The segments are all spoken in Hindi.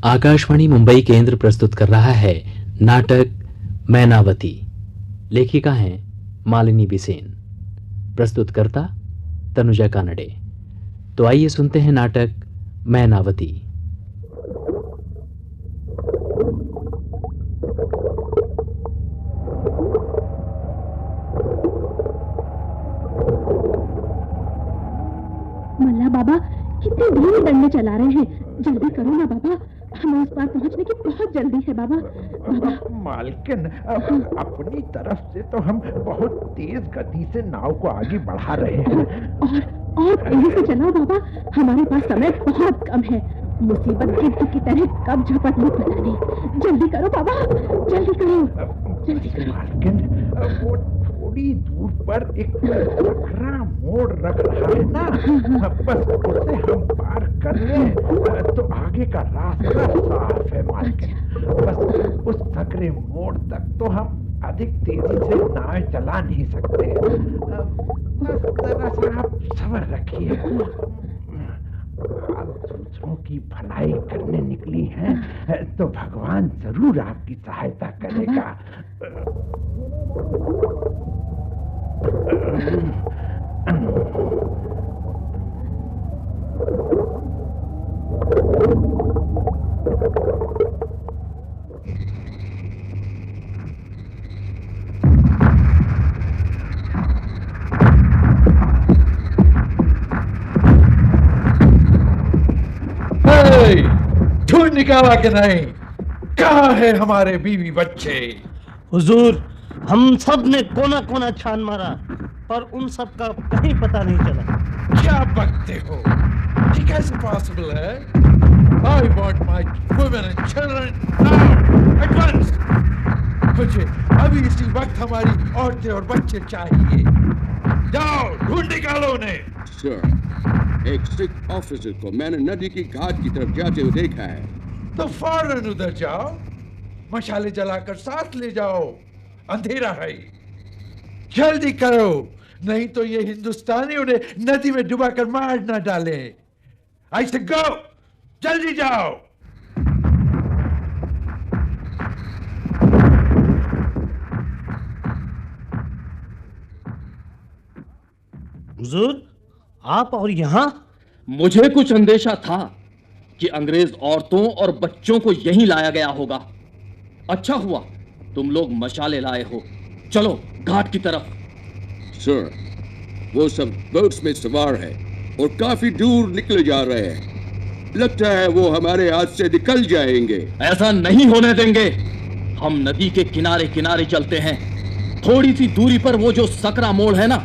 आकाशवाणी मुंबई केंद्र प्रस्तुत कर रहा है नाटक मैनावती। लेखिका हैं मालिनी बिसेन, प्रस्तुतकर्ता तनुजा कानडे। तो आइए सुनते हैं नाटक मैनावती। मल्ला बाबा कितनी धीमी डंडे चला रहे हैं, जल्दी करो ना बाबा, हमें उस पार पहुंचने की बहुत जल्दी है बाबा। बाबा मालकिन, अपनी तरफ से तो हम बहुत तेज गति से नाव को आगे बढ़ा रहे हैं। और तेजी से चलाओ बाबा, हमारे पास समय बहुत कम है। मुसीबत गिद्ध की तरह कब झपट ली पता नहीं। जल्दी करो बाबा, जल्दी करो, जल्दी करो। मालकिन, वो थोड़ी दूर पर एक सकरा मोड़ रख रहा है ना, बस उसे हम पार कर लें तो आगे का रास्ता साफ है मालकिन। बस उस सकरे मोड़ तक तो हम अधिक तेजी से नाव चला नहीं सकते। बस जरा सा आप सब्र रखिए। आप दूसरों की भलाई करने निकली हैं तो भगवान जरूर आपकी सहायता करेगा। ढूंढ निकाला कि नहीं? कहाँ है हमारे बीवी बच्चे? हुजूर, हम सब ने कोना कोना छान मारा, पर उन सब का कहीं पता नहीं चला। क्या बकते हो? ये कैसे पॉसिबल है? I want my women and children now, at once. मुझे अभी इसी वक्त हमारी औरतें और बच्चे चाहिए। जाओ, ढूंढ निकालो उन्हें। सर, एक सिख ऑफिसर को मैंने नदी की घाट की तरफ जाते हुए देखा है। तो फौरन उधर जाओ, मशाले जलाकर साथ ले जाओ, अंधेरा है। जल्दी करो, नहीं तो ये हिंदुस्तानी उन्हें नदी में डुबाकर मार ना डाले। I said go, जल्दी जाओ। हुजूर, आप और यहाँ? मुझे कुछ अंदेशा था कि अंग्रेज औरतों और बच्चों को यहीं लाया गया होगा। अच्छा हुआ तुम लोग मशाले लाए हो। चलो घाट की तरफ। सर, वो सब बोट्स में सवार है और काफी दूर निकले जा रहे हैं। लगता है वो हमारे हाथ से निकल जाएंगे। ऐसा नहीं होने देंगे। हम नदी के किनारे किनारे चलते हैं। थोड़ी सी दूरी पर वो जो सकरा मोड़ है ना,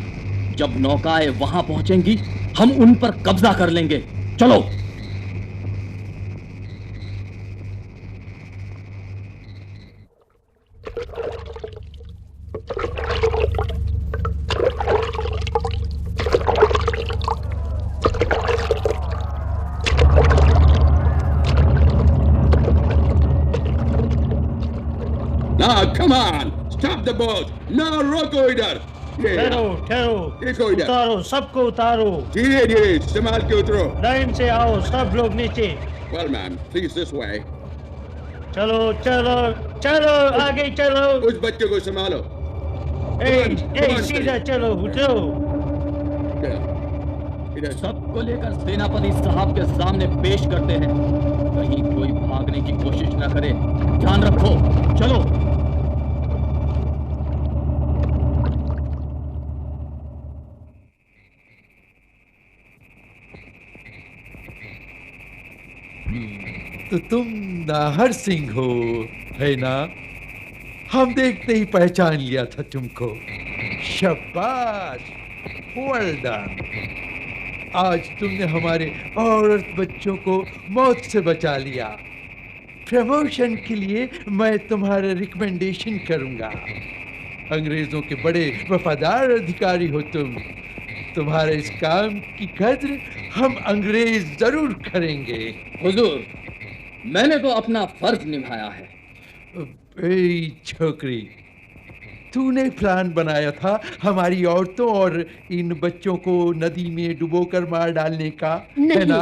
जब नौकाएं वहां पहुंचेंगी हम उन पर कब्जा कर लेंगे। चलो। Now, come on, stop the boat. No, रोको इधर। ठहरो, ठहरो, देखो इधर। उतारो, सबको उतारो। धीरे धीरे संभाल के उतरो। लाइन से आओ, सब लोग नीचे। Well, ma'am, please this way. चलो चलो चलो, आगे चलो। उस बच्चे को संभालो। सीधा चलो, उठो। इधर सबको लेकर सेनापति साहब के सामने पेश करते हैं। कहीं कोई भागने की कोशिश न करे, ध्यान रखो। चलो। तो तुम नाहर सिंह हो, है ना? हम देखते ही पहचान लिया था तुमको। शाबाश, वेल डन। आज तुमने हमारे औरत बच्चों को मौत से बचा लिया। प्रमोशन के लिए मैं तुम्हारा रिकमेंडेशन करूंगा। अंग्रेजों के बड़े वफादार अधिकारी हो तुम। तुम्हारे इस काम की कद्र हम अंग्रेज जरूर करेंगे। हुजूर, मैंने तो अपना फर्ज निभाया है। ए छोकरी, तूने प्लान बनाया था हमारी औरतों और इन बच्चों को नदी में डुबोकर मार डालने का, है ना?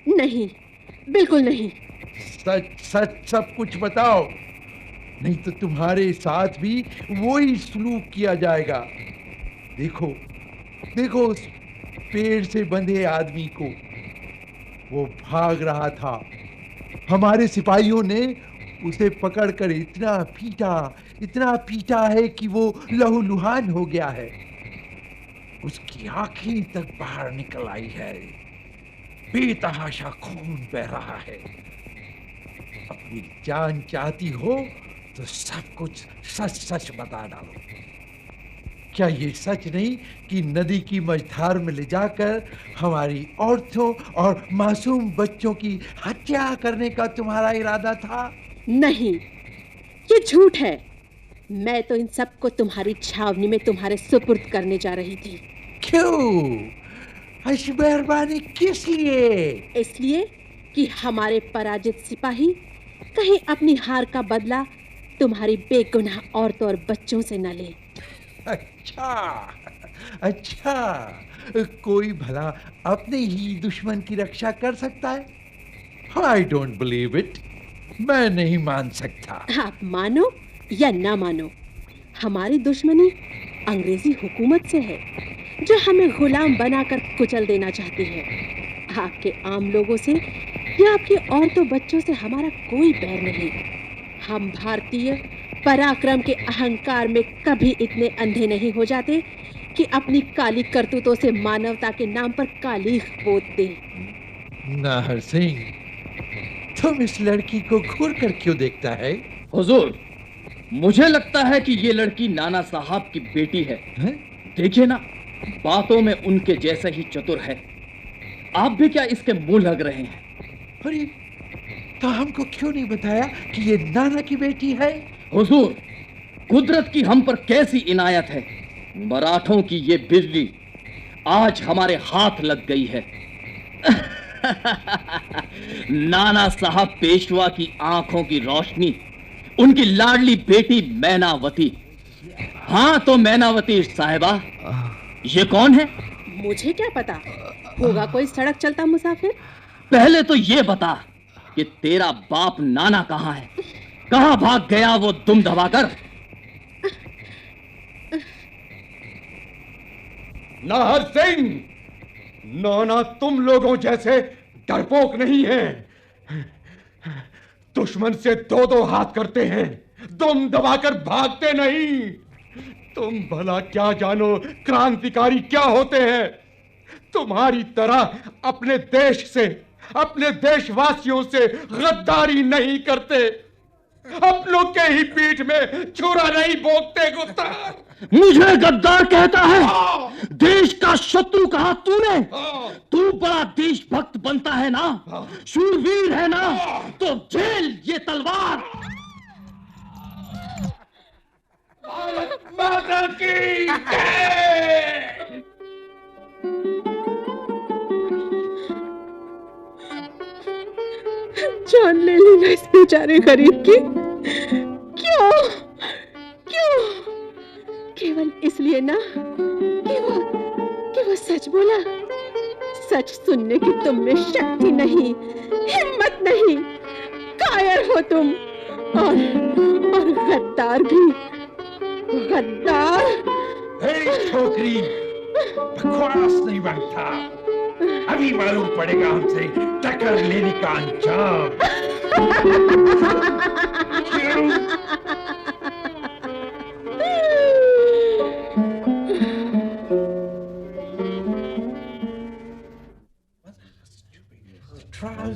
नहीं, बिल्कुल नहीं। सच सच सब कुछ बताओ, नहीं तो तुम्हारे साथ भी वही सलूक किया जाएगा। देखो देखो उस पेड़ से बंधे आदमी को, वो भाग रहा था। हमारे सिपाहियों ने उसे पकड़कर इतना पीटा है कि वो लहूलुहान हो गया है। उसकी आंखें तक बाहर निकल आई है, बेतहाशा खून बह रहा है। अपनी जान चाहती हो तो सब कुछ सच सच बता डालो। क्या ये सच नहीं कि नदी की मझधार में ले जाकर हमारी औरतों और मासूम बच्चों की हत्या करने का तुम्हारा इरादा था? नहीं, ये झूठ है। मैं तो इन सबको तुम्हारी छावनी में तुम्हारे सुपुर्द करने जा रही थी। क्यों? ऐसी मेहरबानी किस लिए? इसलिए कि हमारे पराजित सिपाही कहीं अपनी हार का बदला तुम्हारी बेगुनाह औरतों और बच्चों से न ले। अच्छा, कोई भला अपने ही दुश्मन की रक्षा कर सकता है? I don't believe it. मैं नहीं मान सकता। आप मानो या ना मानो, हमारी दुश्मनी अंग्रेजी हुकूमत से है, जो हमें गुलाम बनाकर कुचल देना चाहती है। आपके आम लोगों से या आपकी औरतों बच्चों से हमारा कोई बैर नहीं। हम भारतीय पराक्रम के अहंकार में कभी इतने अंधे नहीं हो जाते कि अपनी काली करतूतों से मानवता के नाम पर कालीख पोत दें। नाहर सिंह, तुम इस लड़की को घूर कर क्यों देखता है? हुजूर, मुझे लगता है कि ये लड़की नाना साहब की बेटी है। देखिए ना, बातों में उनके जैसे ही चतुर है। आप भी क्या इसके मुंह लग रहे हैं? अरे, तो हमको क्यों नहीं बताया कि ये नाना की बेटी है? हुजूर, कुदरत की हम पर कैसी इनायत है। मराठों की ये बिजली आज हमारे हाथ लग गई है। नाना साहब पेशवा की आंखों की रोशनी, उनकी लाडली बेटी मैनावती। हाँ तो मैनावती साहिबा, ये कौन है? मुझे क्या पता, होगा कोई सड़क चलता मुसाफिर। पहले तो ये बता कि तेरा बाप नाना कहाँ है? कहाँ भाग गया वो दुम दबाकर? नाहर सिंह, नाना तुम लोगों जैसे डरपोक नहीं है। दुश्मन से दो दो हाथ करते हैं, दुम दबाकर भागते नहीं। तुम भला क्या जानो क्रांतिकारी क्या होते हैं? तुम्हारी तरह अपने देश से, अपने देशवासियों से गद्दारी नहीं करते, अपनों के ही पीठ में छुरा नहीं भोंकते। गुस्ताख, मुझे गद्दार कहता है? देश का शत्रु कहा तूने? तू बड़ा देशभक्त बनता है ना, शूरवीर है ना, तो झेल ये तलवार। भारत माता की जय। जान ले ली ना इस बेचारे गरीब की। क्यों क्यों? केवल इसलिए ना कि वो सच बोला। सच सुनने की तुम में शक्ति नहीं, हिम्मत नहीं, कायर हो तुम। और गद्दार भी, गद्दार। छोकरी, बकवास नहीं बनता। अभी मालूम पड़ेगा हमसे टक्कर लेने का अंजाम।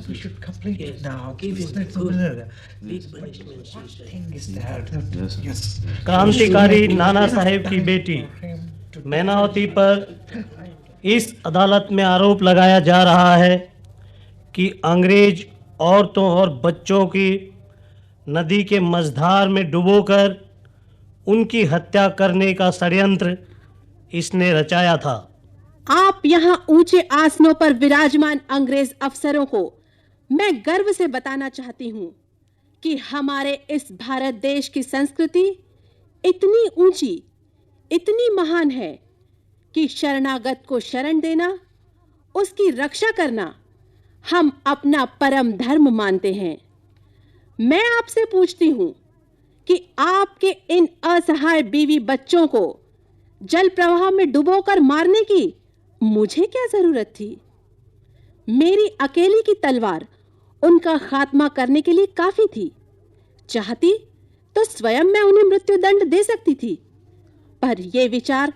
We should complete it now. Give us that minute. Thing is that. Yes. क्रांतिकारी नाना साहेब की बेटी मैनावती पर इस अदालत में आरोप लगाया जा रहा है कि अंग्रेज औरतों और बच्चों की नदी के मझधार में डुबोकर उनकी हत्या करने का षड्यंत्र इसने रचाया था। आप यहाँ ऊंचे आसनों पर विराजमान अंग्रेज अफसरों को मैं गर्व से बताना चाहती हूँ कि हमारे इस भारत देश की संस्कृति इतनी ऊंची, इतनी महान है कि शरणागत को शरण देना, उसकी रक्षा करना हम अपना परम धर्म मानते हैं। मैं आपसे पूछती हूं कि आपके इन असहाय बीवी बच्चों को जल प्रवाह में डुबोकर मारने की मुझे क्या जरूरत थी? मेरी अकेली की तलवार उनका खात्मा करने के लिए काफी थी। चाहती तो स्वयं मैं उन्हें मृत्युदंड दे सकती थी, पर यह विचार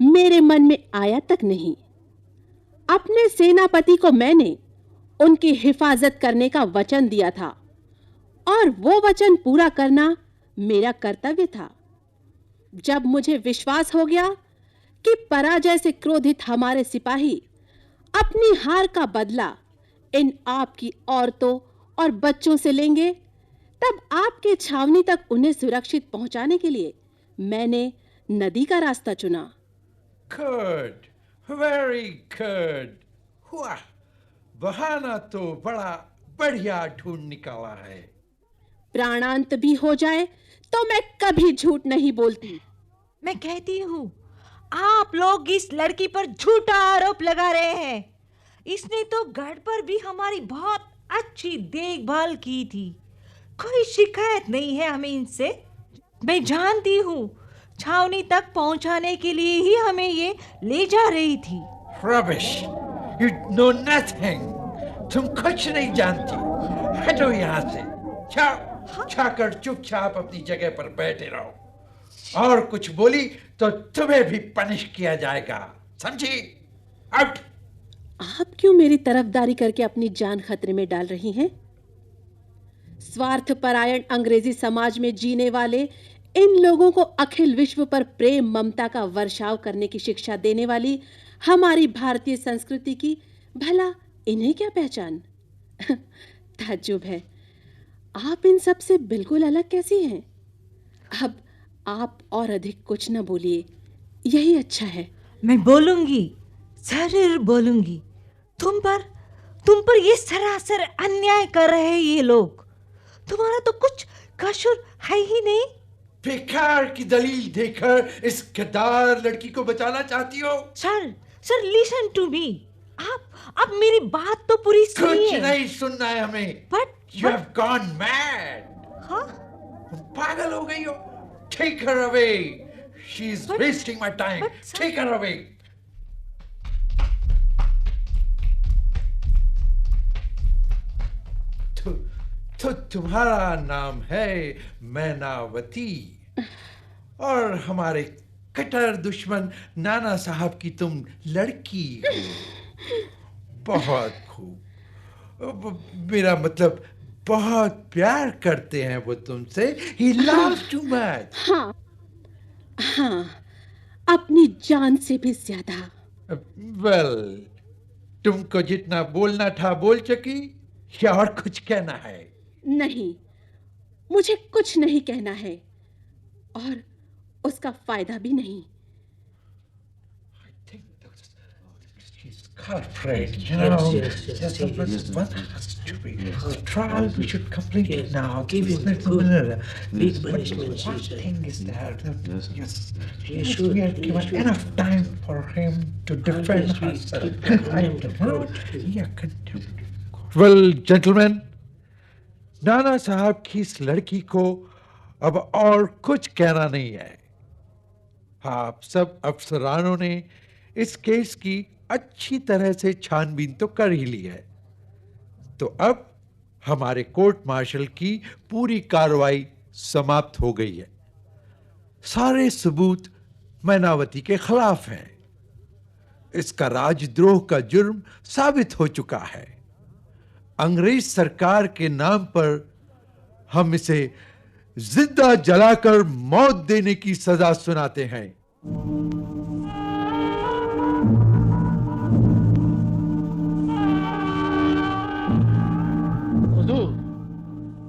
मेरे मन में आया तक नहीं। अपने सेनापति को मैंने उनकी हिफाजत करने का वचन दिया था और वो वचन पूरा करना मेरा कर्तव्य था। जब मुझे विश्वास हो गया कि पराजय से क्रोधित हमारे सिपाही अपनी हार का बदला इन आपकी औरतों और बच्चों से लेंगे, तब आपके छावनी तक उन्हें सुरक्षित पहुंचाने के लिए मैंने नदी का रास्ता चुना। Good, very good. वाह, बहाना तो बड़ा बढ़िया ढूंढ निकाला है। प्राणांत भी हो जाए तो मैं कभी झूठ नहीं बोलती। मैं कहती हूँ, आप लोग इस लड़की पर झूठा आरोप लगा रहे हैं। इसने तो गढ़ पर भी हमारी बहुत अच्छी देखभाल की थी। कोई शिकायत नहीं है हमें इनसे। मैं जानती हूँ, छावनी तक पहुंचाने के लिए ही हमें ये ले जा रही थी। Rubbish! You know nothing. तुम कुछ नहीं जानती। हटो यहाँ से। जाकर चुपचाप अपनी जगह पर बैठे रहो। और कुछ बोली तो तुम्हें भी पनिश किया जाएगा, समझी? आउट। आप क्यों मेरी तरफदारी करके अपनी जान खतरे में डाल रही हैं? स्वार्थपरायण अंग्रेजी समाज में जीने वाले इन लोगों को अखिल विश्व पर प्रेम ममता का वर्षाव करने की शिक्षा देने वाली हमारी भारतीय संस्कृति की भला इन्हें क्या पहचान? ताज्जुब है, आप इन सब से बिल्कुल अलग कैसी हैं? अब आप और अधिक कुछ न बोलिए, यही अच्छा है। मैं बोलूंगी, जरूर बोलूंगी। तुम पर ये सरासर अन्याय कर रहे हैं ये लोग। तुम्हारा तो कुछ कसूर है ही नहीं। बेकार की दलील देकर इस गद्दार लड़की को बचाना चाहती हो? Sir listen to me. आप मेरी बात तो पूरी सुनिए। कुछ नहीं सुनना है हमें। You have gone mad. हाँ? पागल हो गई हो? Take her away. She's wasting my time. Take her away. तो तुम्हारा नाम है मैनावती और हमारे कट्टर दुश्मन नाना साहब की तुम लड़की हो। बहुत खूब। मेरा मतलब बहुत प्यार करते हैं वो तुमसे। He loves too much. हाँ, अपनी जान से भी ज्यादा। Well, तुमको जितना बोलना था बोल चुकी या और कुछ कहना है? नहीं, मुझे कुछ नहीं कहना है और उसका फायदा भी नहीं। Culprit, you know. The trial we should complete it now. Give him big punishment. One thing is that we have given enough time for him to defend himself. Well, gentlemen, नाना साहब की इस लड़की को अब और कुछ कहना नहीं है। आप सब अफसरानों ने इस केस की अच्छी तरह से छानबीन तो कर ही ली है, तो अब हमारे कोर्ट मार्शल की पूरी कार्रवाई समाप्त हो गई है। सारे सबूत मैनावती के खिलाफ हैं। इसका राजद्रोह का जुर्म साबित हो चुका है। अंग्रेज सरकार के नाम पर हम इसे जिंदा जलाकर मौत देने की सजा सुनाते हैं।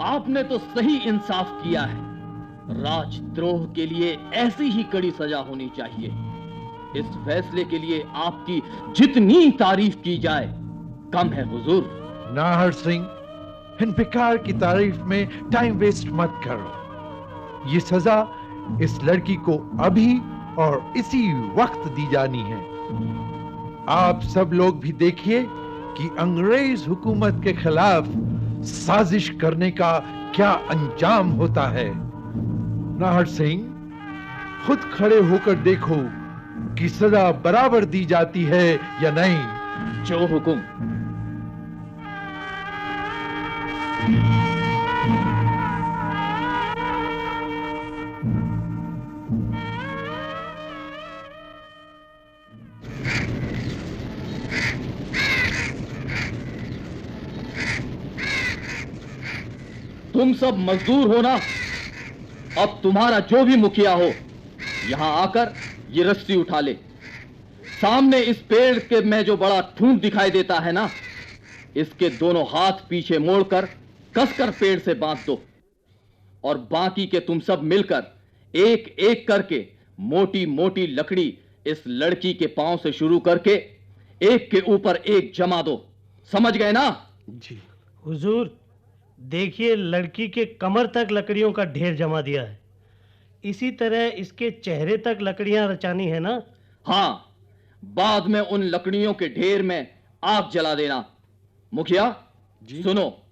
आपने तो सही इंसाफ किया है। राजद्रोह के लिए ऐसी ही कड़ी सजा होनी चाहिए। इस फैसले के लिए आपकी जितनी तारीफ की जाए कम है हुजूर। नाहर सिंह, इन बेकार की तारीफ में टाइम वेस्ट मत करो। ये सजा इस लड़की को अभी और इसी वक्त दी जानी है। आप सब लोग भी देखिए कि अंग्रेज हुकूमत के खिलाफ साजिश करने का क्या अंजाम होता है। नाहर सिंह, खुद खड़े होकर देखो कि सजा बराबर दी जाती है या नहीं। जो हुकुम। तुम सब मजदूर हो ना? अब तुम्हारा जो भी मुखिया हो यहां आकर ये रस्सी उठा ले। सामने इस पेड़ के में जो बड़ा ठूंठ दिखाई देता है ना, इसके दोनों हाथ पीछे मोड़कर कसकर पेड़ से बांध दो, और बाकी के तुम सब मिलकर एक एक करके मोटी मोटी लकड़ी इस लड़की के पांव से शुरू करके एक के ऊपर एक जमा दो। समझ गए ना? जी हुजूर, देखिए लड़की के कमर तक लकड़ियों का ढेर जमा दिया है। इसी तरह इसके चेहरे तक लकड़ियां रचानी है ना? हाँ, बाद में उन लकड़ियों के ढेर में आग जला देना। मुखिया जी? सुनो,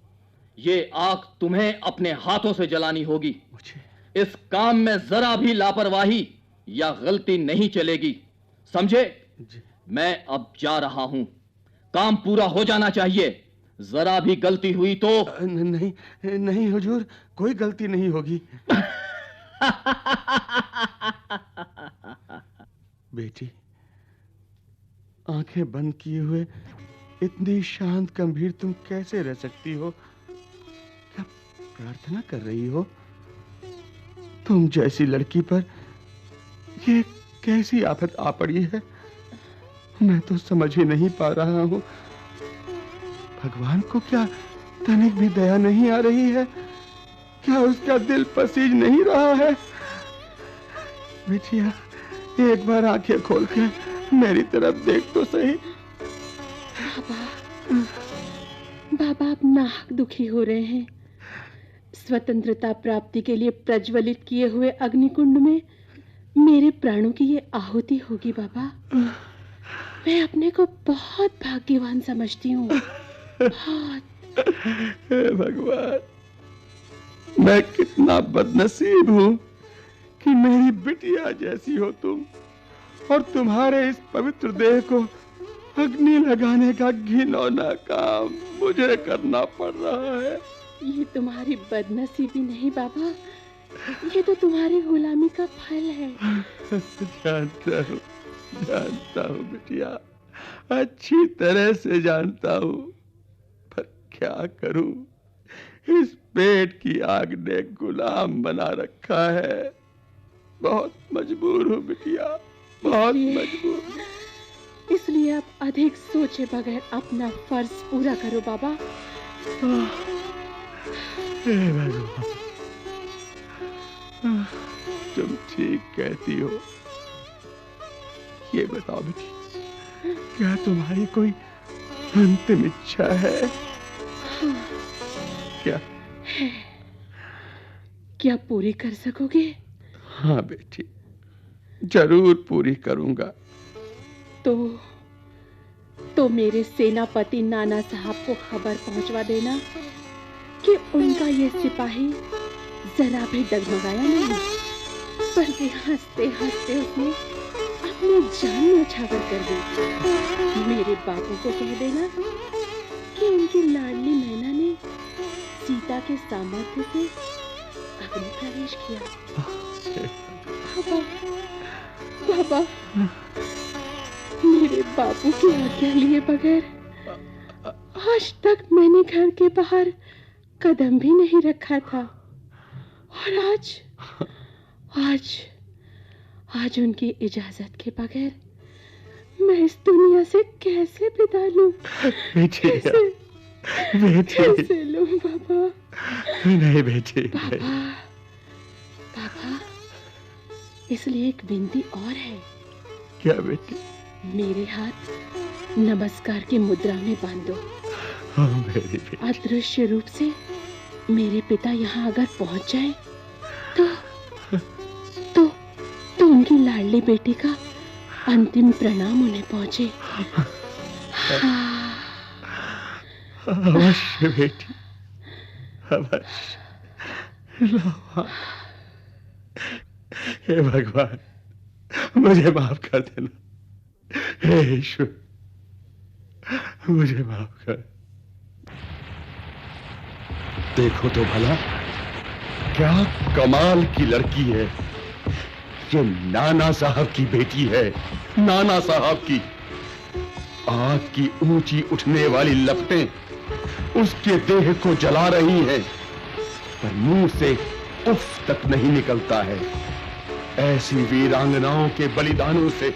ये आग तुम्हें अपने हाथों से जलानी होगी। इस काम में जरा भी लापरवाही या गलती नहीं चलेगी, समझे? मैं अब जा रहा हूं, काम पूरा हो जाना चाहिए। जरा भी गलती हुई तो नहीं नहीं हुजूर, कोई गलती नहीं होगी। बेटी, आंखें बंद किए हुए इतनी शांत गंभीर तुम कैसे रह सकती हो? क्या प्रार्थना कर रही हो? तुम जैसी लड़की पर ये कैसी आफत आ पड़ी है, मैं तो समझ ही नहीं पा रहा हूं। भगवान को क्या तनिक भी दया नहीं आ रही है? क्या उसका दिल पसीज नहीं रहा है? बेटिया, एक बार आंखें खोल के मेरी तरफ देख तो सही। बाबा अब नाहक दुखी हो रहे हैं। स्वतंत्रता प्राप्ति के लिए प्रज्वलित किए हुए अग्निकुंड में मेरे प्राणों की ये आहुति होगी। बाबा, मैं अपने को बहुत भाग्यवान समझती हूँ। हे भगवान, मैं कितना बदनसीब हूँ कि मेरी बिटिया जैसी हो तुम, और तुम्हारे इस पवित्र देह को अग्नि लगाने का घिनौना काम मुझे करना पड़ रहा है। ये तुम्हारी बदनसीबी नहीं बाबा, ये तो तुम्हारी गुलामी का फल है। जानता हूँ बिटिया, अच्छी तरह से जानता हूँ, पर क्या करूँ, इस पेट की आग ने गुलाम बना रखा है। बहुत मजबूर हूँ बिटिया, बहुत मजबूर। इसलिए अब अधिक सोचे बगैर अपना फर्ज पूरा करो बाबा। तुम ठीक कहती हो। ये बताओ बेटी, क्या तुम्हारी कोई अंतिम इच्छा है? क्या है? क्या पूरी कर सकोगे? हाँ बेटी, जरूर पूरी करूंगा। तो मेरे सेनापति नाना साहब को खबर पहुंचवा देना कि उनका ये सिपाही जरा भी डगमगाया नहीं, बल्कि हंसते हंसते उसने अपनी जान न्यौछावर कर दी। मेरे बापू को कह देना कि उनकी लाडली मैना ने सीता के सामर्थ्य से अग्नि प्रवेश किया। बाबा, मेरे बापू की आज्ञा लिए बगैर आज तक मैंने घर के बाहर कदम भी नहीं रखा था, और आज उनकी इजाजत के बगैर मैं इस दुनिया से कैसे विदा लूं? कैसे लूं बाबा? नहीं बेटी, बाबा, इसलिए एक विनती और है। क्या बेटी? मेरे हाथ नमस्कार की मुद्रा में बांधो। अदृश्य रूप से मेरे पिता यहाँ अगर पहुंच जाए तो उनकी लाडली बेटी का अंतिम प्रणाम उन्हें पहुंचे। अवश्य बेटी, अवश्य। लावा। हे भगवान, मुझे माफ कर देना। हे ईश्वर, मुझे माफ कर। देखो तो भला, क्या कमाल की लड़की है। ये नाना साहब की बेटी है, नाना साहब की। आग की ऊंची उठने वाली लपटें उसके देह को जला रही हैं, पर मुंह से उफ तक नहीं निकलता है। ऐसी वीरांगनाओं के बलिदानों से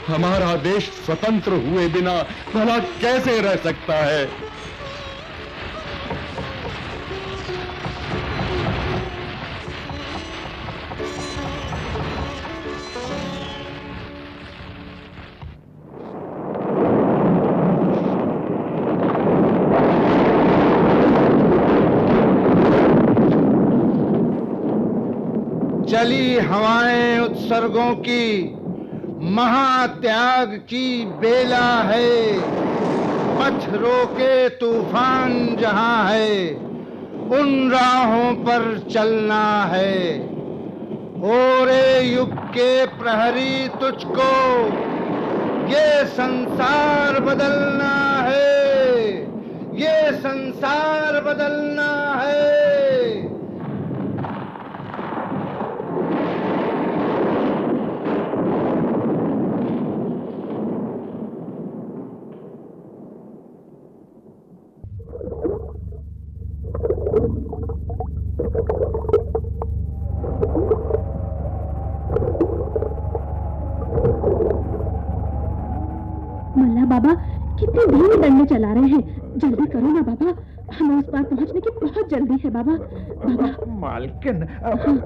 हमारा देश स्वतंत्र हुए बिना भला कैसे रह सकता है। चली हवाएं उत्सर्गों की, महात्याग की बेला है। पथ रोके तूफान जहां है, उन राहों पर चलना है। ओ रे युग के प्रहरी, तुझको ये संसार बदलना है, ये संसार बदलना है। मल्ला बाबा कितनी धीमी डंडे चला रहे हैं, जल्दी करो ना बाबा, हमें उस पार पहुंचने की बहुत जल्दी है बाबा। बाबा मालकिन,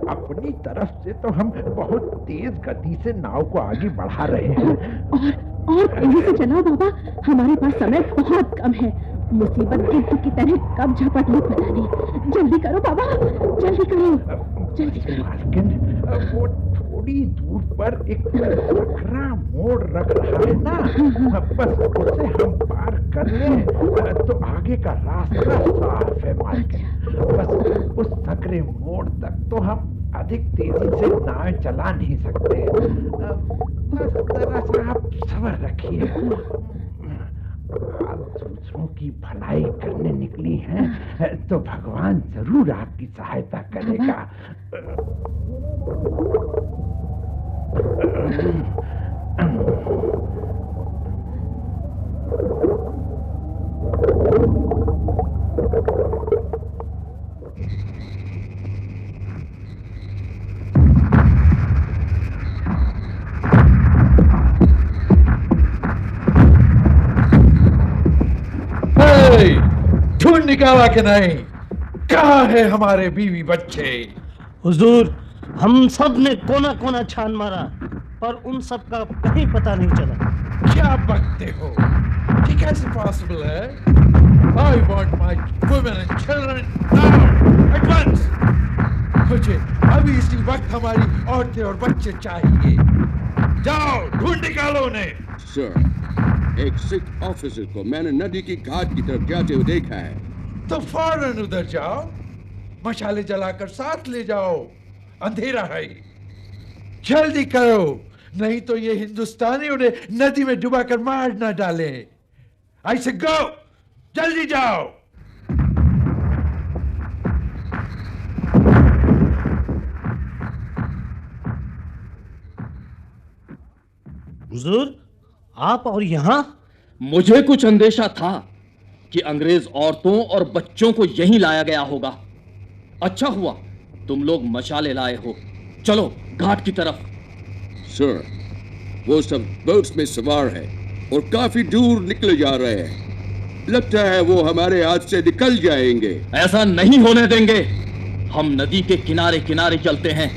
अपनी तरफ से तो हम बहुत तेज गति से नाव को आगे बढ़ा रहे हैं। और तेजी से चलाओ बाबा, हमारे पास समय बहुत कम है। मुसीबत गिद्ध की तरह कब झपट ले पता नहीं। जल्दी करो बाबा, जल्दी करो, जल्दी। मालकिन, वो थोड़ी दूर पर एक सकरा मोड़ रख रहा है ना, बस उसे हम पार कर लें तो आगे का रास्ता साफ है मालकिन। बस उस सकरे मोड़ तक तो हम अधिक तेजी से नाव चला नहीं सकते। बस जरा सा आप सब्र रखिए। आप दूसरों की भलाई करने निकली हैं तो भगवान जरूर आपकी सहायता करेगा। ढूंढ निकाला कि नहीं? कहाँ है हमारे बीवी बच्चे? हुजूर, हम सब ने कोना कोना छान मारा, पर उन सब का कहीं पता नहीं चला। क्या बकते हो? ये कैसे पॉसिबल है? I want my women and children now, at once. मुझे अभी इसी वक्त हमारी औरतें और बच्चे चाहिए। जाओ, ढूंढ निकालो उन्हें। सर, एक सिख ऑफिसर को मैंने नदी की घाट की तरफ जाते हुए देखा है। तो फौरन उधर जाओ, मशाले जलाकर साथ ले जाओ, अंधेरा है। जल्दी करो, नहीं तो ये हिंदुस्तानी उन्हें नदी में डुबाकर मार न डाले। I say go, जल्दी जाओ। हुजूर, आप और यहाँ? मुझे कुछ अंदेशा था कि अंग्रेज औरतों और बच्चों को यहीं लाया गया होगा। अच्छा हुआ तुम लोग मशाले लाए हो। चलो घाट की तरफ। सर, वो सब बोट्स में सवार है और काफी दूर निकले जा रहे हैं। लगता है वो हमारे हाथ से निकल जाएंगे। ऐसा नहीं होने देंगे। हम नदी के किनारे किनारे चलते हैं।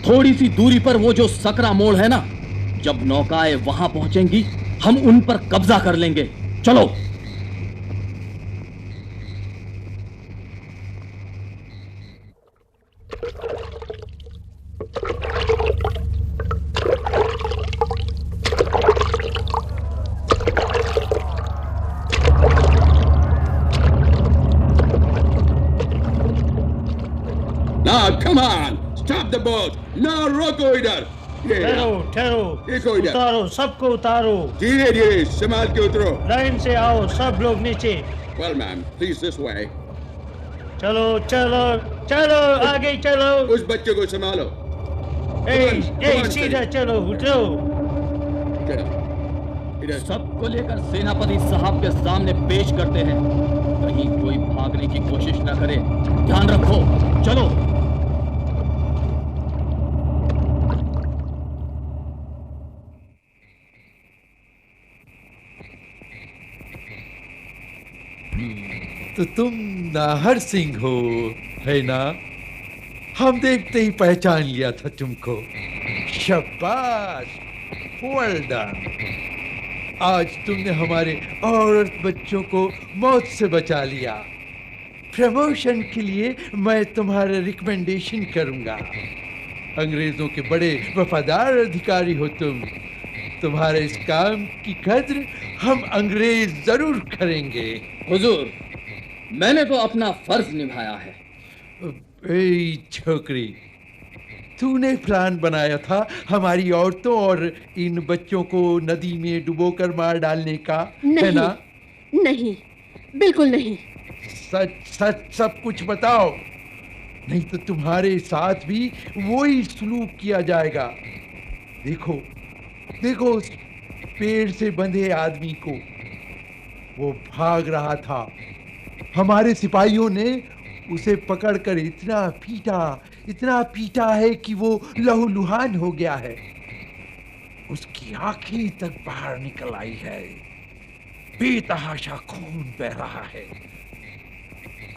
थोड़ी सी दूरी पर वो जो सकरा मोड़ है ना, जब नौकाएं वहां पहुंचेंगी हम उन पर कब्जा कर लेंगे। चलो। come on, stop the boat. No, रोको इधर. ठहरो, देखो इधर. उतारो, सबको उतारो. धीरे धीरे संभाल के उतरो. लाइन से आओ, सब लोग नीचे. Well, ma'am, please this way. चलो, चलो, चलो, आगे चलो. उस बच्चे को संभालो. सीधा चलो, उतरो. सबको लेकर सेनापति साहब के सामने पेश करते हैं. कहीं कोई भागने की कोशिश न करे. ध्यान रखो. चलो. तो तुम नाहर सिंह हो, है ना? हम देखते ही पहचान लिया था तुमको. शाबाश, वेल डन. आज तुमने हमारे औरत बच्चों को मौत से बचा लिया. प्रमोशन के लिए मैं तुम्हारा रिकमेंडेशन करूंगा. अंग्रेजों के बड़े वफादार अधिकारी हो तुम. तुम्हारे इस काम की कद्र हम अंग्रेज जरूर करेंगे. हुजूर, मैंने तो अपना फर्ज निभाया है. ए छोकरी, तूने प्लान बनाया था हमारी औरतों और इन बच्चों को नदी में डुबोकर मार डालने का, है ना? नहीं, बिल्कुल नहीं. सच सच सब कुछ बताओ, नहीं तो तुम्हारे साथ भी वही सलूक किया जाएगा. देखो देखो उस पेड़ से बंधे आदमी को, वो भाग रहा था. हमारे सिपाहियों ने उसे पकड़कर इतना पीटा है कि वो लहूलुहान हो गया है. उसकी आंखें तक बाहर निकल आई है. बेतहाशा खून बह रहा है.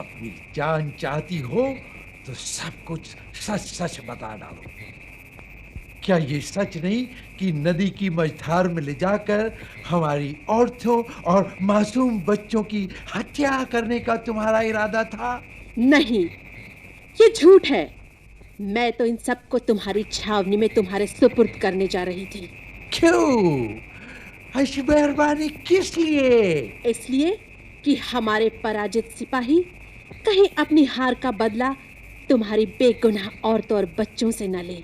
अपनी जान चाहती हो तो सब कुछ सच सच बता डालो. क्या ये सच नहीं कि नदी की मझधार में ले जाकर हमारी औरतों और मासूम बच्चों की हत्या करने का तुम्हारा इरादा था? नहीं, ये झूठ है. मैं तो इन सबको तुम्हारी छावनी में तुम्हारे सुपुर्द करने जा रही थी. क्यों? ऐसी मेहरबानी किस लिए? इसलिए कि हमारे पराजित सिपाही कहीं अपनी हार का बदला तुम्हारी बेगुनाह औरतों और बच्चों से न ले.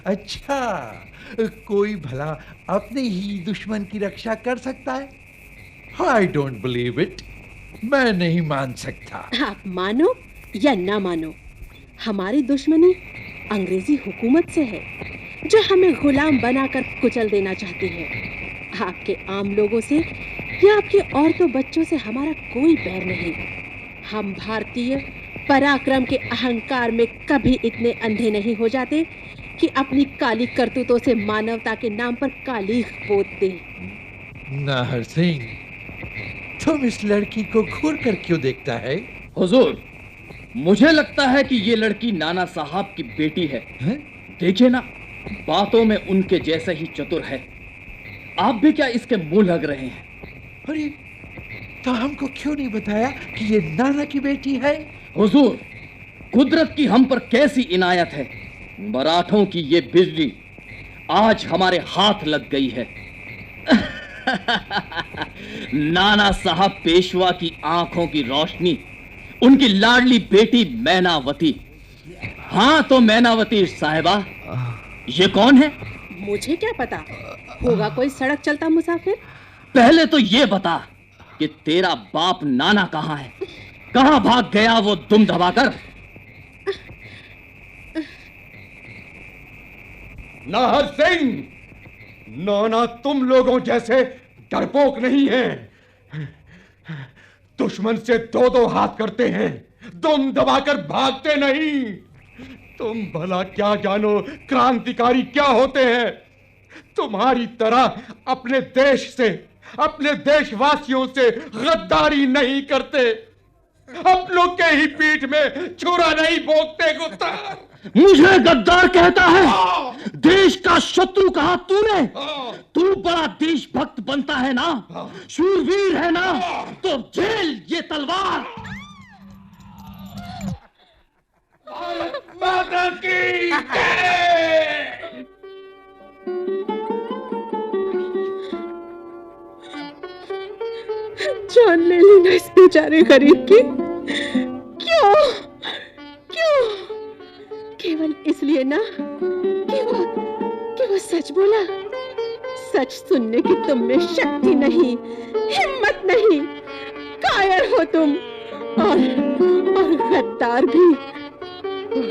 अच्छा, कोई भला अपने ही दुश्मन की रक्षा कर सकता है? I don't believe it. मैं नहीं मान सकता. आप मानो या ना मानो, हमारी दुश्मनी अंग्रेजी हुकूमत से है, जो हमें गुलाम बनाकर कुचल देना चाहती है. आपके आम लोगों से या आपकी औरतों बच्चों से हमारा कोई बैर नहीं. हम भारतीय पराक्रम के अहंकार में कभी इतने अंधे नहीं हो जाते कि अपनी काली करतूतों से मानवता के नाम पर कालीख पोत दे. नाहर सिंह, तुम इस लड़की को घूर कर क्यों देखता है? हुजूर, मुझे लगता है कि ये लड़की नाना साहब की बेटी है. देखिए ना, बातों में उनके जैसे ही चतुर है. आप भी क्या इसके मुंह लग रहे हैं? अरे, तो हमको क्यों नहीं बताया कि ये नाना की बेटी है? हुजूर, कुदरत की हम पर कैसी इनायत है. मराठों की ये बिजली आज हमारे हाथ लग गई है. नाना साहब पेशवा की आंखों की रोशनी, उनकी लाडली बेटी मैनावती. हाँ तो मैनावती साहिबा, ये कौन है? मुझे क्या पता, होगा कोई सड़क चलता मुसाफिर. पहले तो ये बता कि तेरा बाप नाना कहाँ है? कहाँ भाग गया वो दुम दबाकर? नाहर सिंह, नाना तुम लोगों जैसे डरपोक नहीं हैं. दुश्मन से दो हाथ करते हैं, दुम दबाकर भागते नहीं. तुम भला क्या जानो क्रांतिकारी क्या होते हैं. तुम्हारी तरह अपने देश से, अपने देशवासियों से गद्दारी नहीं करते. अपनों के ही पीठ में छुरा नहीं भोंकते. गुस्ताख, मुझे गद्दार कहता है? देश का शत्रु कहा तूने? तू बड़ा देशभक्त बनता है ना, शूरवीर है ना, तो झेल ये तलवार. माता की जय! जान ले ली ना इस बेचारे गरीब की. क्यों केवल इसलिए ना कि वो सच बोला। सच सुनने की तुम में शक्ति नहीं, हिम्मत नहीं, कायर हो तुम और गद्दार भी,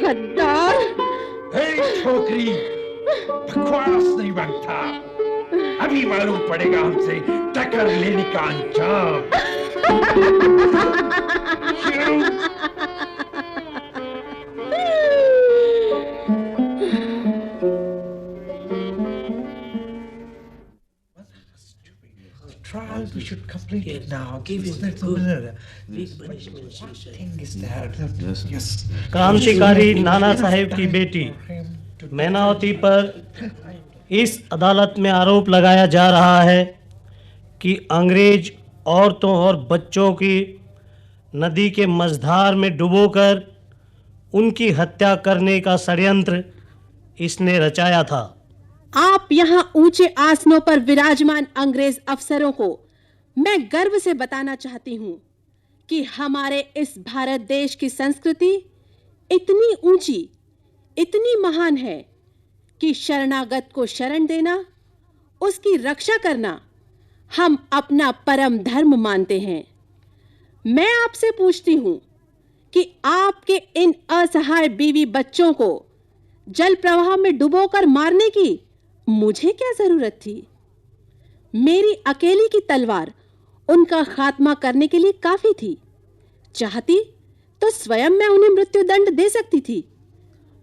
गद्दार। छोकरी, बकवास नहीं बनता। अभी मालूम पड़ेगा हमसे टक्कर लेने का अंजाम। Trials we should complete it now. Give it a minute. What thing is that? Yes. क्रांतिकारी नाना साहेब की बेटी मैनावती पर इस अदालत में आरोप लगाया जा रहा है कि अंग्रेज औरतों और बच्चों की नदी के मझधार में डुबोकर उनकी हत्या करने का षड्यंत्र इसने रचाया था। आप यहाँ ऊंचे आसनों पर विराजमान अंग्रेज अफसरों को मैं गर्व से बताना चाहती हूँ कि हमारे इस भारत देश की संस्कृति इतनी ऊंची, इतनी महान है कि शरणागत को शरण देना, उसकी रक्षा करना हम अपना परम धर्म मानते हैं। मैं आपसे पूछती हूँ कि आपके इन असहाय बीवी बच्चों को जल प्रवाह में डुबोकर मारने की मुझे क्या जरूरत थी? मेरी अकेली की तलवार उनका खात्मा करने के लिए काफी थी। चाहती तो स्वयं मैं उन्हें मृत्युदंड दे सकती थी,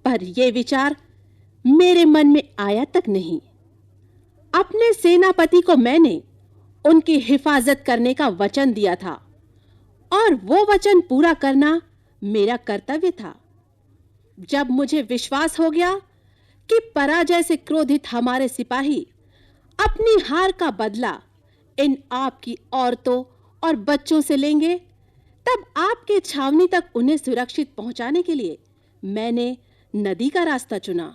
पर यह विचार मेरे मन में आया तक नहीं। अपने सेनापति को मैंने उनकी हिफाजत करने का वचन दिया था और वो वचन पूरा करना मेरा कर्तव्य था। जब मुझे विश्वास हो गया कि पराजय से क्रोधित हमारे सिपाही अपनी हार का बदला इन आपकी औरतों और बच्चों से लेंगे, तब आपके छावनी तक उन्हें सुरक्षित पहुंचाने के लिए मैंने नदी का रास्ता चुना।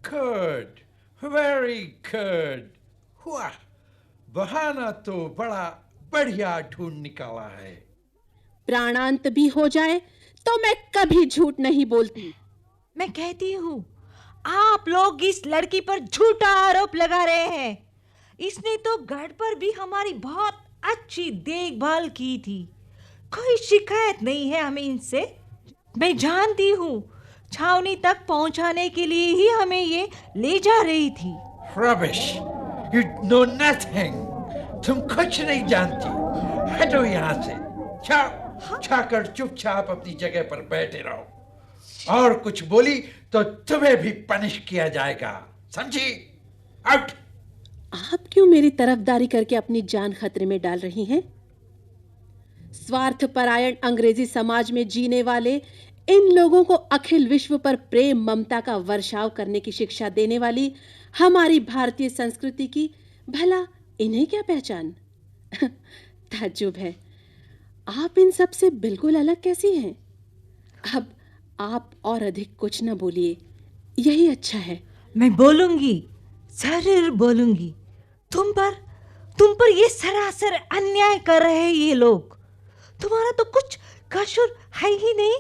Good, very good. हुआ, बहाना तो बड़ा बढ़िया ढूंढ निकाला है। प्राणांत भी हो जाए तो मैं कभी झूठ नहीं बोलती। मैं कहती हूँ, आप लोग इस लड़की पर झूठा आरोप लगा रहे हैं। इसने तो गढ़ पर भी हमारी बहुत अच्छी देखभाल की थी। कोई शिकायत नहीं है हमें इनसे। मैं जानती हूँ, छावनी तक पहुंचाने के लिए ही हमें ये ले जा रही थी। Rubbish! You know nothing. तुम कुछ नहीं जानती। हटो यहाँ से। जाओ, जाकर चुपचाप अपनी जगह पर बैठे रहो। और कुछ बोली तो तुम्हें भी पनिश किया जाएगा, समझी? आउट। आप क्यों मेरी तरफदारी करके अपनी जान खतरे में डाल रही हैं? स्वार्थपरायण अंग्रेजी समाज में जीने वाले इन लोगों को अखिल विश्व पर प्रेम ममता का वर्षाव करने की शिक्षा देने वाली हमारी भारतीय संस्कृति की भला इन्हें क्या पहचान? ताज्जुब है, आप इन सब से बिल्कुल अलग कैसी हैं? अब आप और अधिक कुछ न बोलिए, यही अच्छा है। मैं बोलूंगी, जरूर बोलूंगी। तुम पर ये सरासर अन्याय कर रहे हैं ये लोग। तुम्हारा तो कुछ कसूर है ही नहीं।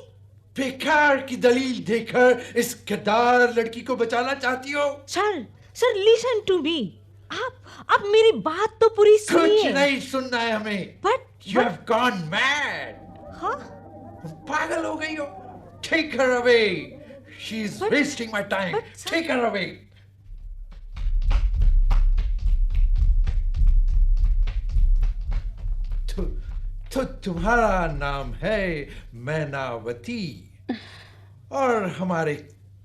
बेकार की दलील देकर इस गद्दार लड़की को बचाना चाहती हो? Sir listen to me. आप मेरी बात तो पूरी सुनिए। कुछ नहीं सुनना है हमें। You have gone mad. हाँ? पागल हो गई हो? Take her away. She is wasting my time. Take her away. तो तुम्हारा नाम है मैनावती और हमारे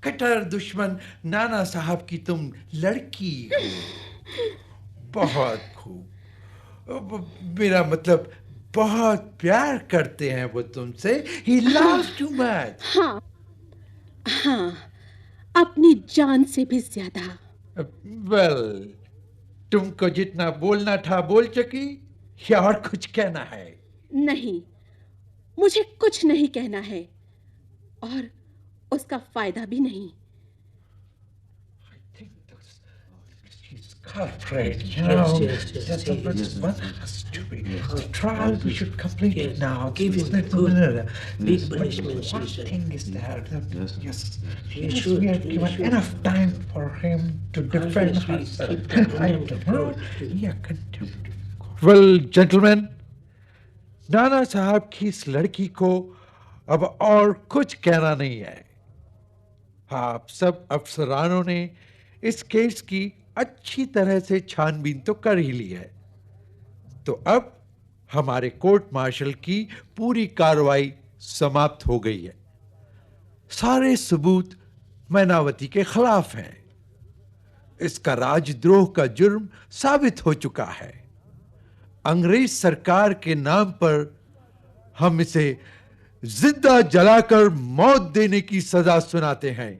कट्टर दुश्मन नाना साहब की तुम लड़की हो। बहुत खूब। मेरा मतलब बहुत प्यार करते हैं वो तुमसे। He loves too much. हाँ, अपनी जान से भी ज्यादा। Well, तुमको जितना बोलना था बोल चुकी, या और कुछ कहना है? नहीं, मुझे कुछ नहीं कहना है और उसका फायदा भी नहीं। culprit, you know. One has to be. The trial we should complete it now. Give him a good big punishment. One thing is that yes, we have given enough time for him to defend himself. I don't know. Yeah, contempt. Well gentleman, नाना साहब की इस लड़की को अब और कुछ कहना नहीं है। आप सब अफसरानों ने इस केस की अच्छी तरह से छानबीन तो कर ही ली है, तो अब हमारे कोर्ट मार्शल की पूरी कार्रवाई समाप्त हो गई है। सारे सबूत मैनावती के खिलाफ हैं। इसका राजद्रोह का जुर्म साबित हो चुका है। अंग्रेज सरकार के नाम पर हम इसे जिंदा जलाकर मौत देने की सजा सुनाते हैं।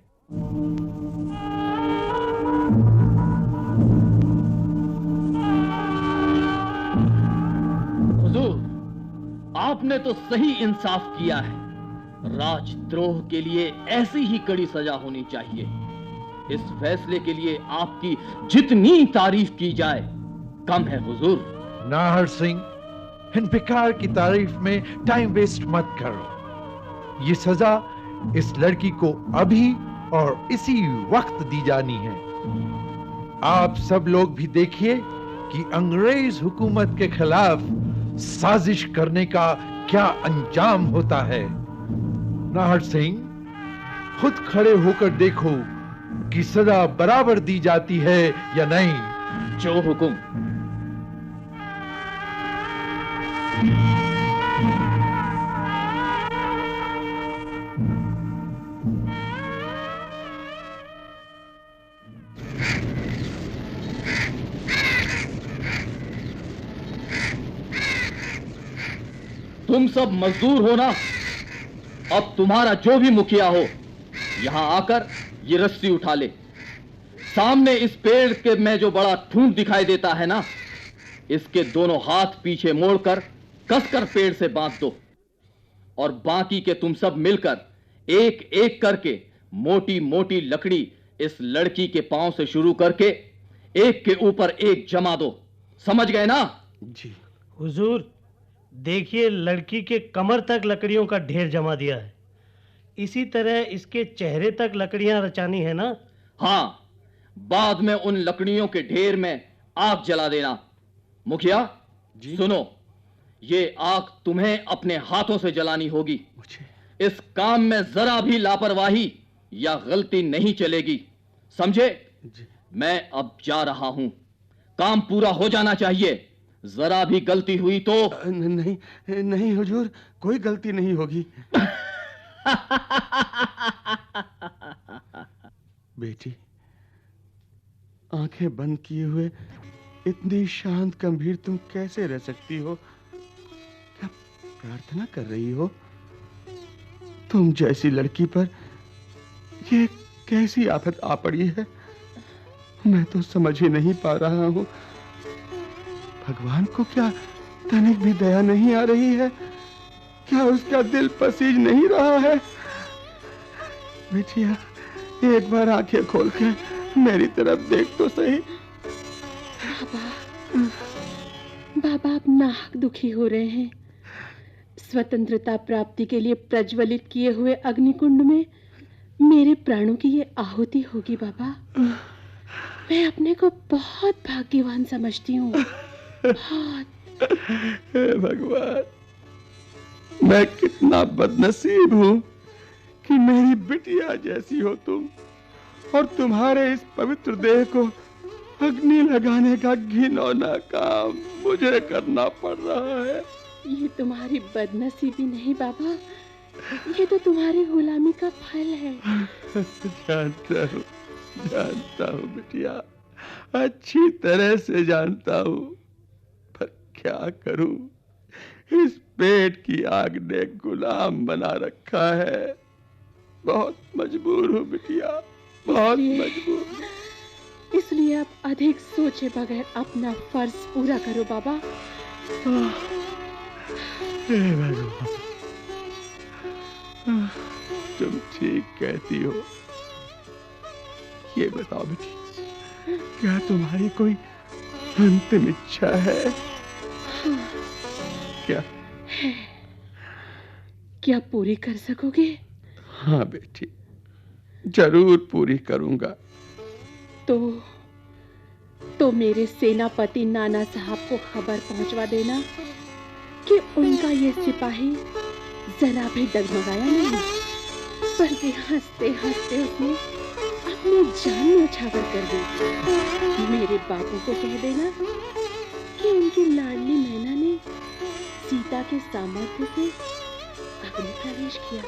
हुजूर, आपने तो सही इंसाफ किया है। राजद्रोह के लिए ऐसी ही कड़ी सजा होनी चाहिए। इस फैसले के लिए आपकी जितनी तारीफ की जाए कम है हुजूर। नाहर सिंह, इन बेकार की तारीफ में टाइम वेस्ट मत करो। ये सजा इस लड़की को अभी और इसी वक्त दी जानी है। आप सब लोग भी देखिए कि अंग्रेज हुकूमत के खिलाफ साजिश करने का क्या अंजाम होता है। नाहर सिंह, खुद खड़े होकर देखो कि सजा बराबर दी जाती है या नहीं। जो हुकुम। तुम सब मजदूर हो ना? अब तुम्हारा जो भी मुखिया हो यहां आकर ये रस्सी उठा ले। सामने इस पेड़ के में जो बड़ा ठूंठ दिखाई देता है ना, इसके दोनों हाथ पीछे मोड़कर कसकर पेड़ से बांध दो, और बाकी के तुम सब मिलकर एक एक करके मोटी मोटी लकड़ी इस लड़की के पांव से शुरू करके एक के ऊपर एक जमा दो। समझ गए ना? जी हुजूर, देखिए लड़की के कमर तक लकड़ियों का ढेर जमा दिया है। इसी तरह इसके चेहरे तक लकड़ियां रचानी है ना? हाँ, बाद में उन लकड़ियों के ढेर में आग जला देना। मुखिया जी? सुनो, ये आग तुम्हें अपने हाथों से जलानी होगी। इस काम में जरा भी लापरवाही या गलती नहीं चलेगी, समझे? मैं अब जा रहा हूं, काम पूरा हो जाना चाहिए। जरा भी गलती हुई तो नहीं नहीं हुजूर, कोई गलती नहीं होगी। बेटी, आंखें बंद किए हुए इतनी शांत गंभीर तुम कैसे रह सकती हो? क्या प्रार्थना कर रही हो? तुम जैसी लड़की पर ये कैसी आफत आ पड़ी है, मैं तो समझ ही नहीं पा रहा हूं। भगवान को क्या तनिक भी दया नहीं आ रही है? क्या उसका दिल पसीज नहीं रहा है? बेटिया, एक बार आंखें खोल के मेरी तरफ देख तो सही। बाबा अब नाहक दुखी हो रहे हैं। स्वतंत्रता प्राप्ति के लिए प्रज्वलित किए हुए अग्निकुंड में मेरे प्राणों की ये आहुति होगी। बाबा, मैं अपने को बहुत भाग्यवान समझती हूँ। हे भगवान, मैं कितना बदनसीब हूँ कि मेरी बिटिया जैसी हो तुम, और तुम्हारे इस पवित्र देह को अग्नि लगाने का घिनौना काम मुझे करना पड़ रहा है। ये तुम्हारी बदनसीबी नहीं बाबा, ये तो तुम्हारी गुलामी का फल है। जानता हूँ बिटिया, अच्छी तरह से जानता हूँ, पर क्या करूँ, इस पेट की आग ने गुलाम बना रखा है। बहुत मजबूर हूँ बिटिया, बहुत मजबूर। इसलिए आप अधिक सोचे बगैर अपना फर्ज पूरा करो बाबा। तुम ठीक कहती हो। ये बताओ बेटी, क्या तुम्हारी कोई अंतिम इच्छा है? क्या पूरी कर सकोगे? हाँ बेटी, जरूर पूरी करूंगा। तो मेरे सेनापति नाना साहब को खबर पहुंचवा देना कि उनका ये सिपाही जरा भी डगमगाया नहीं, बल्कि हंसते हंसते उसने अपनी जान न्यौछावर कर दी। मेरे बापू को कह देना कि उनकी लाडली मैना ने सीता के सामर्थ्य से अग्नि प्रवेश किया।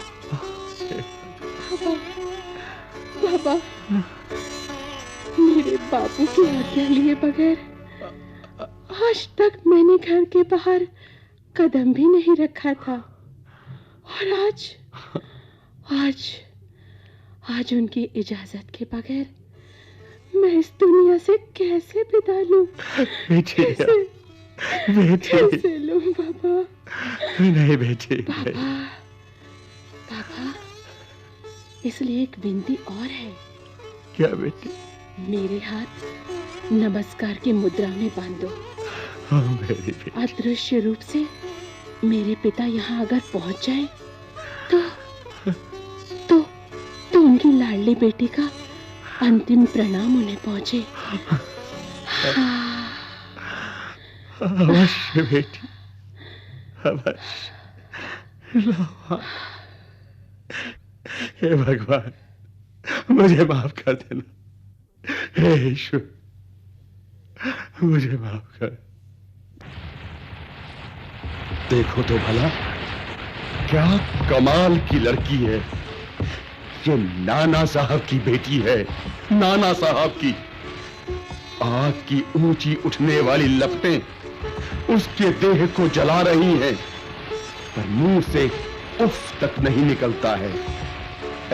बाबा, मेरे बापू की आज्ञा लिए बगैर आज तक मैंने घर के बाहर कदम भी नहीं रखा था, और आज उनकी इजाजत के बगैर मैं इस दुनिया से कैसे विदा लूं? कैसे लूं बाबा? नहीं बेटी। बाबा, इसलिए एक विनती और है। क्या बेटी? मेरे हाथ नमस्कार की मुद्रा में बांधो। हाँ मेरी बेटी। अदृश्य रूप से मेरे पिता यहाँ अगर पहुंच जाए तो उनकी लाडली बेटी का अंतिम प्रणाम उन्हें पहुंचे। अवश्य बेटी, अवश्य। हे भगवान, मुझे माफ कर देना। हे ईश्वर, मुझे माफ कर। देखो तो भला, क्या कमाल की लड़की है। ये नाना साहब की बेटी है, नाना साहब की। आग की ऊंची उठने वाली लपटें उसके देह को जला रही हैं, पर मुंह से उफ तक नहीं निकलता है।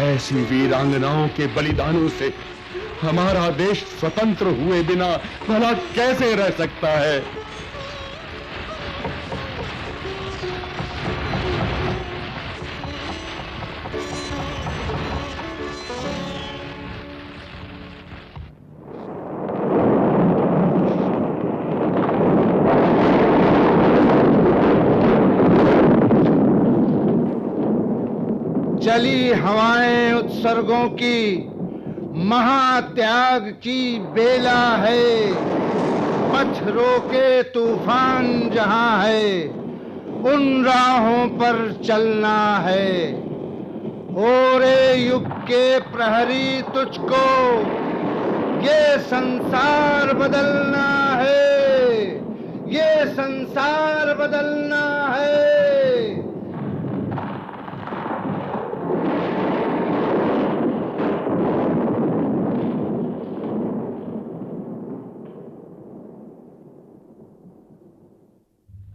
ऐसी वीरांगनाओं के बलिदानों से हमारा देश स्वतंत्र हुए बिना भला कैसे रह सकता है? चली हवाएं उत्सर्गों की, महात्याग की बेला है। पथ रोके तूफान जहां है, उन राहों पर चलना है। ओरे युग के प्रहरी तुझको ये संसार बदलना है, ये संसार बदलना है।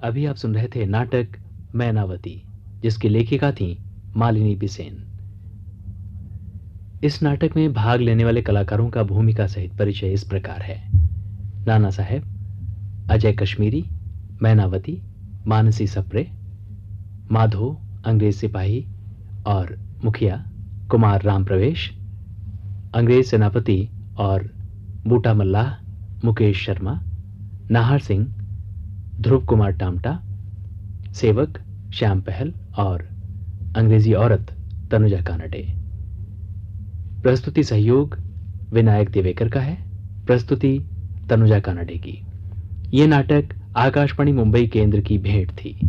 अभी आप सुन रहे थे नाटक मैनावती, जिसकी लेखिका थी मालिनी बिसेन। इस नाटक में भाग लेने वाले कलाकारों का भूमिका सहित परिचय इस प्रकार है। नाना साहेब अजय कश्मीरी, मैनावती मानसी सप्रे, माधो अंग्रेज सिपाही और मुखिया कुमार राम प्रवेश, अंग्रेज सेनापति और बूटा मल्लाह मुकेश शर्मा, नाहर सिंह ध्रुव कुमार टामटा, सेवक श्याम पहल और अंग्रेजी औरत तनुजा कानडे। प्रस्तुति सहयोग विनायक देवेकर का है, प्रस्तुति तनुजा कानडे की। ये नाटक आकाशवाणी मुंबई केंद्र की भेंट थी।